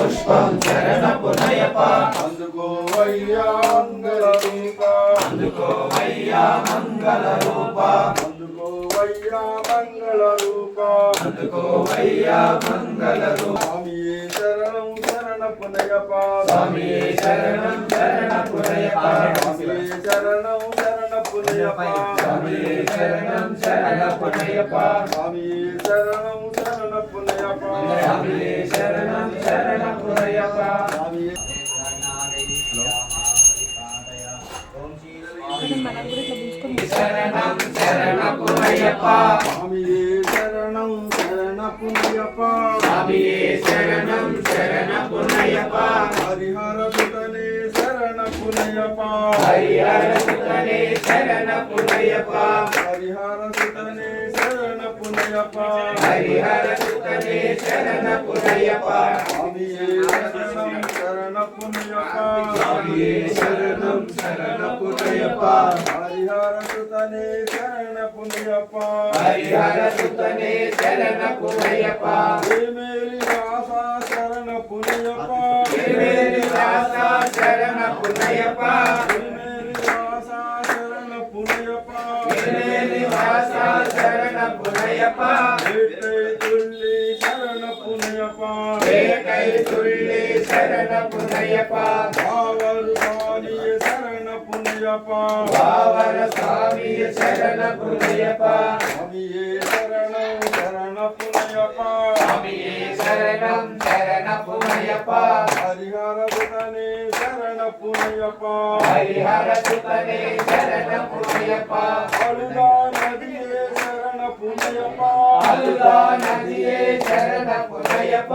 పుష్పం శరణ పునయప అందుకోవయ్యా మంగళ రూప అందుకోవయ్యా మంగళ రూప అందుకోవయ్యా మంగళ రూప అందుకోవయ్యా మంగళ రూప స్వామియే శరణం శరణ పునయప స్వామియే శరణం శరణ పునయప స్వామియే శరణం శరణ పునయప స్వామియే శరణం శరణ పునయప స్వామియే శరణం శరణ పునయప స్వామియే శరణం శరణ పునయప స్వామియే శరణం శరణ పునయప స్వామియే శరణం శరణ పునయప స్వామియే శరణం శరణ పునయప హరిహర సుతనే శరణ పునయప హరిహర సుతనే శరణ పునయప హరిహర సుతనే శరణ పునయప హరిహర సుతనే శరణ పునయప స్వామియే శరణం శరణ పునయప స్వామియే శరణం శరణ పునయప హరిహర సుతనే శరణ పునయప హరిహర సుతనే శరణ పునయప మేలి వాస శరణ పునయప మేలి వాస శరణ పునయప మేలి వాస శరణ పునయప మేలి వాస శరణ పునయప ఏటై తుల్లి శరణ పునయప ఏకై తుల్లి శరణ పునయప భావరు స్వామియే శరణ పునయప భావర స్వామియ శరణ పునయప స్వామియే శరణం శరణ పునయప స్వామియే శరణం శరణ పునయప హరిహర సుతనే శరణ పునయప హరిహర సుతనే శరణ పునయప అలుగా నదియే శరణ పునయప అలుగా నదియే శరణ పునయప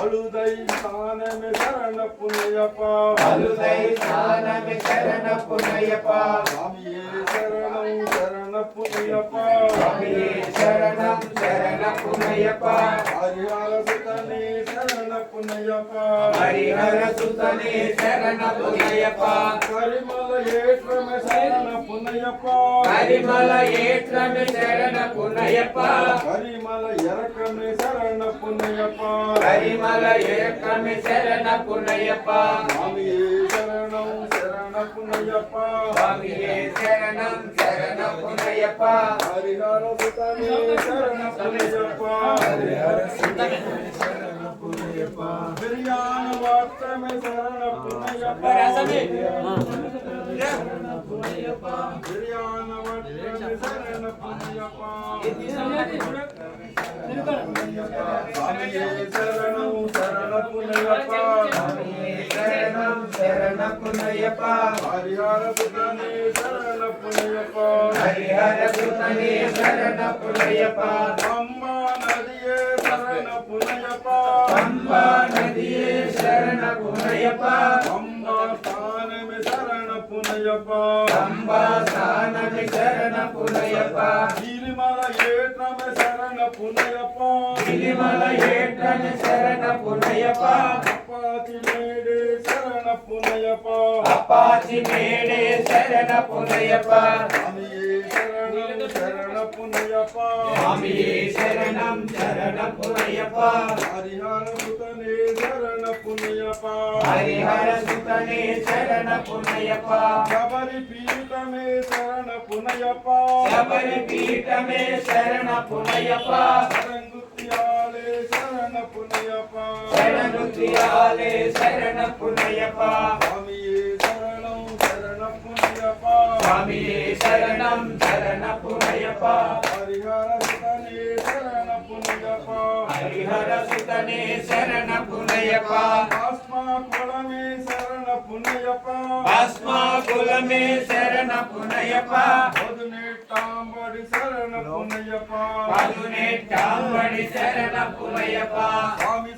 అలుదై స్థానమే శరణ పునయప అలుదై స్నానమి శరణ పునయప స్వామియే శరణం శరణ పునయప స్వామియే శరణం శరణ పునయప హరిహర సుతనే శరణ పునయప హరిహర సుతనే శరణ పునయప కరిమల ఏట్రమే శరణ పునయప పరిమళ ఏట్రమి శరణ పునయప కరిమల ఎరకమే శరణ పునయప పరిమళ ఏట్రమి శరణ పునయప స్వామియే శరణం శరణ పునయప స్వామియే శరణం శరణ పునయప హరిహర సుతనే శరణ పునయప హరిహర సుతనే బిర్యాన వాత్రమే శరణ పునయప బిర్యాన వాత్రమే శరణ పునయప స్వామియే శరణం శరణ పునయప శరణం శరణ పునయప హరిహర సుతనే శరణ పునయప హరిహర సుతనే శరణ పునయప అమ్మా నదియే శరణ పునయప పంబా నదియే శరణ పునయప అంబా స్థానమే శరణ పునయప పంబా స్థానమి శరణ పునయప గిరిమల ఏట్రమే శరణ పునయప తిరుమల ఏట్రమి శరణ పునయప అప్పాచి మేడే శరణ పునయప అపాచి మేడే శరణ పునయప స్వామియే శరణం శరణ పునయప స్వామియే శరణం శరణ పునయప హరిహర సుతనే శరణ పునయప హరిహర సుతనే శరణ పునయప శబరి పీఠమే శరణ పునయప శబరి పీఠమే శరణ పునయప శరణృత్యాలే శరణ పునయప శరణృత్యాలే శరణ పునయప స్వామియే శరణం శరణ పునయప స్వామియే శరణం శరణ పునయప హరిహర సుతనే శరణ పునయప హరిహర సుతనే శరణ పునయప ఆస్మా కులమే శరణ పునయప భస్మాకులమే శరణ పునయప పదునెట్టాంబడి శరణ పునయప పదునెట్టాంబడి శరణ పునయప స్వామి